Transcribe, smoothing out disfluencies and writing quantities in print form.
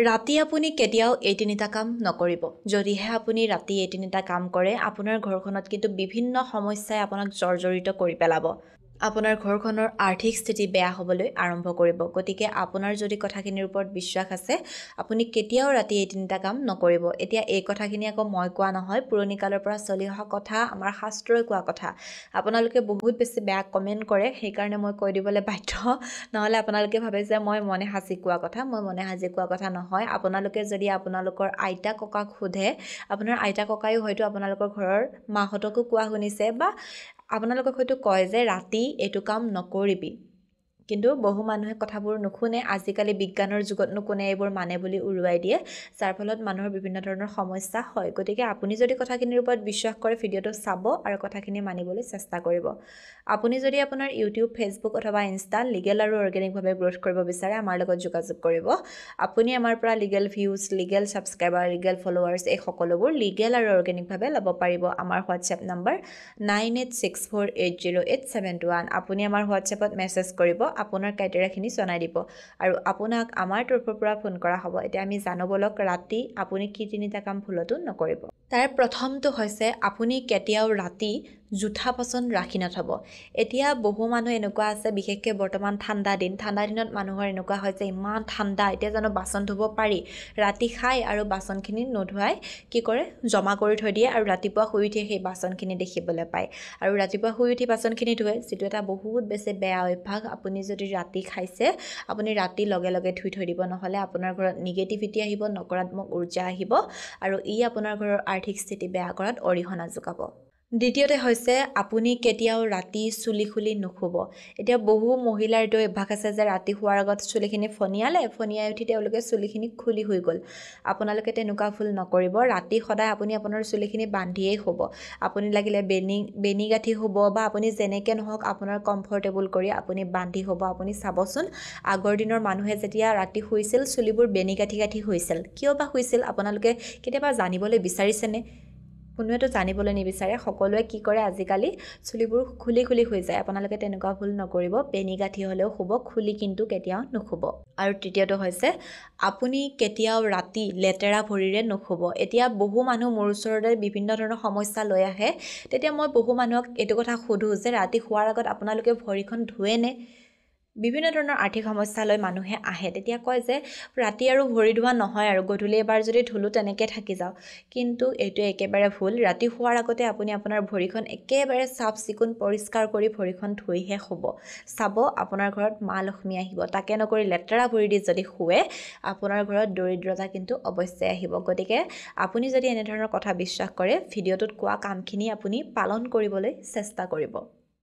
ৰাতি আপুনি কেতিয়াও এই তিনিটা কাম নকৰিব। যদিহে আপুনি ৰাতি এই তিনিটা কাম কৰে, আপোনাৰ ঘৰখনত কিন্তু বিভিন্ন সমস্যাই আপোনাক জৰ্জৰিত কৰি পেলাব। আপোনাৰ ঘৰখনৰ আৰ্থিক স্থিতি বেয়া হ'বলৈ আৰম্ভ কৰিব। গতিকে আপোনাৰ যদি কথাখিনিৰ ওপৰত বিশ্বাস আছে, আপুনি কেতিয়াও ৰাতি এই তিনিটা কাম নকৰিব। এতিয়া এই কথাখিনি আকৌ মই কোৱা নহয়, পুৰণি কালৰ পৰা চলি অহা কথা, আমাৰ শাস্ত্ৰই কোৱা কথা। আপোনালোকে বহুত বেছি বেয়া কমেণ্ট কৰে, সেইকাৰণে মই কৈ দিবলৈ বাধ্য। নহ'লে আপোনালোকে ভাবে যে মই মনে সাজি কোৱা কথা। মই মনে সাজি কোৱা কথা নহয়। আপোনালোকে যদি আপোনালোকৰ আইতা ককাক সোধে, আপোনাৰ আইতা ককায়ো হয়তো আপোনালোকৰ ঘৰৰ মাহঁতকো কোৱা শুনিছে, বা আপোনালোকক হয়তো কয় যে ৰাতি এইটো কাম নকৰিবি। কিন্তু বহু মানুহে কথাবোৰ নুশুনে। আজিকালি বিজ্ঞানৰ যুগতনো কোনে এইবোৰ মানে বুলি উৰুৱাই দিয়ে, যাৰ ফলত মানুহৰ বিভিন্ন ধৰণৰ সমস্যা হয়। গতিকে আপুনি যদি কথাখিনিৰ ওপৰত বিশ্বাস কৰে, ভিডিঅ'টো চাব আৰু কথাখিনি মানিবলৈ চেষ্টা কৰিব। আপুনি যদি আপোনাৰ ইউটিউব, ফেচবুক অথবা ইনষ্টা লিগেল আৰু অৰ্গেনিকভাৱে গ্ৰ'থ কৰিব বিচাৰে, আমাৰ লগত যোগাযোগ কৰিব। আপুনি আমাৰ পৰা legal views, legal subscriber, legal followers এই সকলোবোৰ লিগেল আৰু অৰ্গেনিকভাৱে ল'ব পাৰিব। আমাৰ হোৱাটছএপ নম্বৰ 9864808721। আপুনি আমাৰ হোৱাটছএপত মেছেজ কৰিব, আপোনাৰ ক্ৰাইটেৰিয়াখিনি জনাই দিব আৰু আপোনাক আমাৰ তৰফৰ পৰা ফোন কৰা হ'ব। এতিয়া আমি জানো বলক, ৰাতি আপুনি কি তিনিটা কাম ভুলতো নকৰিব। তাৰ প্ৰথমটো হৈছে, আপুনি কেতিয়াও ৰাতি জোঠা বাচন ৰাখি নথব। এতিয়া বহু মানুহ এনেকুৱা আছে, বিশেষকৈ বৰ্তমান ঠাণ্ডা দিনত মানুহৰ এনেকুৱা হয় যে ইমান ঠাণ্ডা, এতিয়া জানো বাচন ধুব পাৰি। ৰাতি খায় আৰু বাচনখিনি নোধোৱাই কি কৰে, জমা কৰি থৈ দিয়ে আৰু ৰাতিপুৱা শুই উঠি সেই বাচনখিনি দেখিবলৈ পায়। আৰু ৰাতিপুৱা শুই উঠি বাচনখিনি ধুৱে, যিটো এটা বহুত বেছি বেয়া অভ্যাস। আপুনি যদি ৰাতি খাইছে, আপুনি ৰাতি লগে লগে ধুই থৈ দিব, নহ'লে আপোনাৰ ঘৰত নিগেটিভিটি আহিব, নকাৰাত্মক উৰ্জা আহিব আৰু ই আপোনাৰ ঘৰৰ আৰ্থিক স্থিতি বেয়া কৰাত অৰিহণা যোগাব। দ্বিতীয়তে হৈছে, আপুনি কেতিয়াও ৰাতি চুলি খুলি নুশুব। এতিয়া বহু মহিলাৰ এইটো অভ্যাস আছে যে ৰাতি শোৱাৰ আগত চুলিখিনি ফনিয়াই উঠি তেওঁলোকে চুলিখিনি খুলি শুই গ'ল। আপোনালোকে তেনেকুৱা ভুল নকৰিব। ৰাতি সদায় আপুনি আপোনাৰ চুলিখিনি বান্ধিয়েই শুব। আপুনি লাগিলে বেনি গাঁঠি শুব বা আপুনি যেনেকৈ নহওক আপোনাৰ কমফৰ্টেবল কৰি আপুনি বান্ধি শুব। আপুনি চাবচোন, আগৰ দিনৰ মানুহে যেতিয়া ৰাতি শুইছিল, চুলিবোৰ বেনি গাঁঠি শুইছিল। কিয় বা শুইছিল, আপোনালোকে কেতিয়াবা জানিবলৈ বিচাৰিছেনে? কোনোৱেতো জানিবলৈ নিবিচাৰে। সকলোৱে কি কৰে, আজিকালি চুলিবোৰ খুলি শুই যায়। আপোনালোকে তেনেকুৱা ভুল নকৰিব। বেনি গাঁঠি হ'লেও শুব, খুলি কিন্তু কেতিয়াও নুশুব। আৰু তৃতীয়টো হৈছে, আপুনি কেতিয়াও ৰাতি লেতেৰা ভৰিৰে নুশুব। এতিয়া বহু মানুহ মোৰ ওচৰলৈ বিভিন্ন ধৰণৰ সমস্যা লৈ আহে, তেতিয়া মই বহু মানুহক এইটো কথা সোধোঁ যে ৰাতি শোৱাৰ আগত আপোনালোকে ভৰিখন ধুৱেনে? বিভিন্ন ধৰণৰ আৰ্থিক সমস্যা লৈ মানুহে আহে, তেতিয়া কয় যে ৰাতি আৰু ভৰি ধোৱা নহয়, আৰু গধূলি এবাৰ যদি ধুলোঁ তেনেকৈ থাকি যাওঁ। কিন্তু এইটো একেবাৰে ভুল। ৰাতি শোৱাৰ আগতে আপুনি আপোনাৰ ভৰিখন একেবাৰে চাফ চিকুণ পৰিষ্কাৰ কৰি ভৰিখন ধুইহে শুব। চাব, আপোনাৰ ঘৰত মা লক্ষ্মী আহিব। তাকে নকৰি লেতেৰা ভৰি দি যদি শুৱে, আপোনাৰ ঘৰত দৰিদ্ৰতা কিন্তু অৱশ্যেই আহিব। গতিকে আপুনি যদি এনেধৰণৰ কথা বিশ্বাস কৰে, ভিডিঅ'টোত কোৱা কামখিনি আপুনি পালন কৰিবলৈ চেষ্টা কৰিব।